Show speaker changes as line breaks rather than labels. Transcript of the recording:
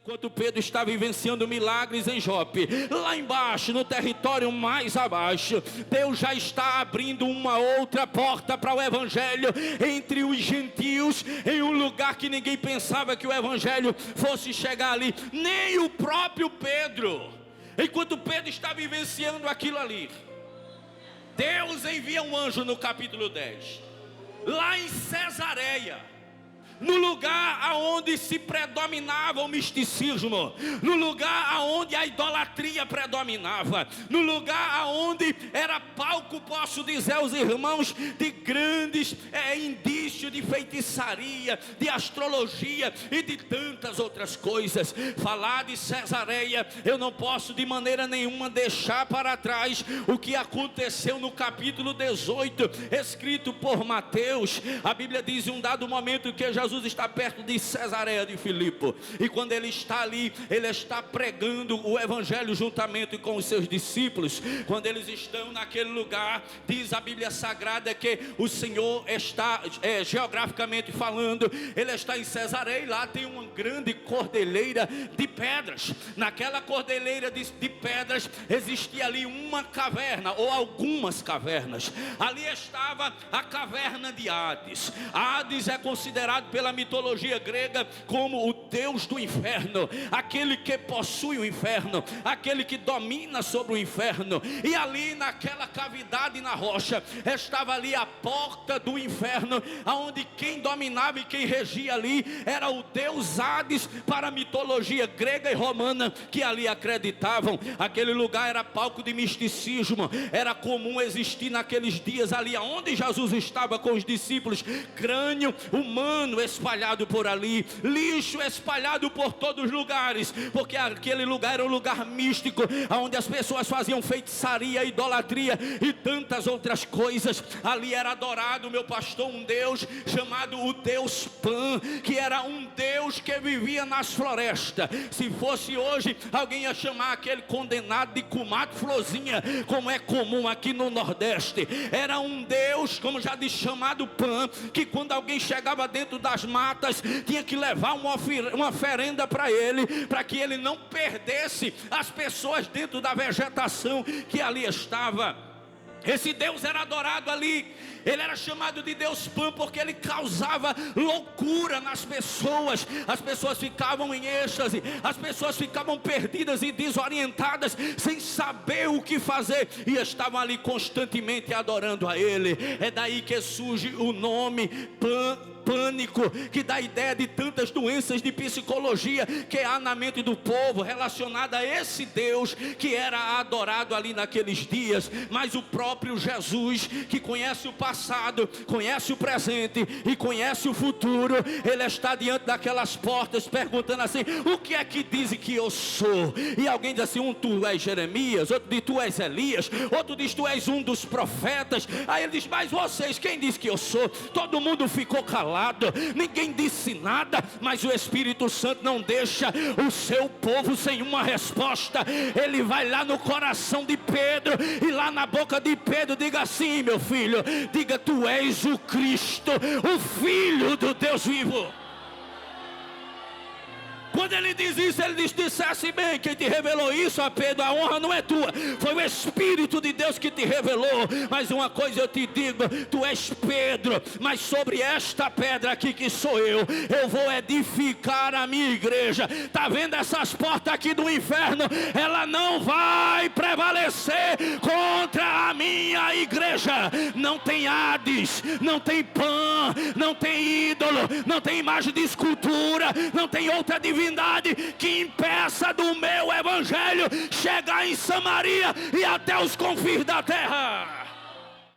enquanto Pedro está vivenciando milagres em Jope, lá embaixo, no território mais abaixo, Deus já está abrindo uma outra porta para o evangelho entre os gentios, em um lugar que ninguém pensava que o evangelho fosse chegar ali, nem o próprio Pedro. Enquanto Pedro está vivenciando aquilo ali, Deus envia um anjo no capítulo 10, lá em Cesareia, no lugar aonde se predominava o misticismo, no lugar aonde a idolatria predominava, no lugar aonde era palco, posso dizer aos irmãos, de grandes indícios de feitiçaria, de astrologia e de tantas outras coisas. Falar de Cesareia, eu não posso de maneira nenhuma deixar para trás o que aconteceu no capítulo 18, escrito por Mateus. A Bíblia diz em um dado momento que Jesus está perto de Cesareia de Filipe, e quando ele está ali, ele está pregando o evangelho juntamente com os seus discípulos. Quando eles estão naquele lugar, diz a Bíblia Sagrada que o Senhor está, geograficamente falando, ele está em Cesareia, e lá tem uma grande cordilheira de pedras. Naquela cordilheira de pedras existia ali uma caverna, ou algumas cavernas. Ali estava a caverna de Hades. Hades é considerado pela mitologia grega como o deus do inferno, aquele que possui o inferno, aquele que domina sobre o inferno. E ali naquela cavidade na rocha estava ali a porta do inferno, aonde quem dominava e quem regia ali era o deus Hades, para a mitologia grega e romana que ali acreditavam. Aquele lugar era palco de misticismo. Era comum existir naqueles dias ali aonde Jesus estava com os discípulos, crânio humano espalhado por ali, lixo espalhado por todos os lugares, porque aquele lugar era um lugar místico, onde as pessoas faziam feitiçaria, idolatria e tantas outras coisas. Ali era adorado, meu pastor, um Deus chamado o Deus Pan, que era um Deus que vivia nas florestas. Se fosse hoje, alguém ia chamar aquele condenado de comadre Florzinha, como é comum aqui no Nordeste. Era um Deus, como já disse, chamado Pan, que quando alguém chegava dentro das matas, tinha que levar uma oferenda para ele, para que ele não perdesse as pessoas dentro da vegetação que ali estava. Esse Deus era adorado ali. Ele era chamado de Deus Pan porque ele causava loucura nas pessoas. As pessoas ficavam em êxtase, as pessoas ficavam perdidas e desorientadas, sem saber o que fazer, e estavam ali constantemente adorando a ele. É daí que surge o nome pânico, que dá ideia de tantas doenças de psicologia que há na mente do povo relacionada a esse Deus que era adorado ali naqueles dias. Mas o próprio Jesus, que conhece o passado, conhece o presente e conhece o futuro, ele está diante daquelas portas perguntando assim: o que é que dizem que eu sou? E alguém diz assim: um tu és Jeremias, outro diz tu és Elias, outro diz tu és um dos profetas. Aí ele diz: mas vocês, quem diz que eu sou? Todo mundo ficou calado, ninguém disse nada, mas o Espírito Santo não deixa o seu povo sem uma resposta. Ele vai lá no coração de Pedro, e lá na boca de Pedro diga assim: meu filho, diga, tu és o Cristo, o Filho do Deus vivo. Quando ele diz isso, ele diz: dissesse bem, quem te revelou isso a Pedro, a honra não é tua, foi o Espírito de Deus que te revelou. Mas uma coisa eu te digo: tu és Pedro, mas sobre esta pedra aqui que sou eu vou edificar a minha igreja. Tá vendo essas portas aqui do inferno? Ela não vai prevalecer contra a minha igreja. Não tem Hades, não tem Pan, não tem ídolo, não tem imagem de escultura, não tem outra divindade que impeça do meu evangelho chegar em Samaria e até os confins da terra.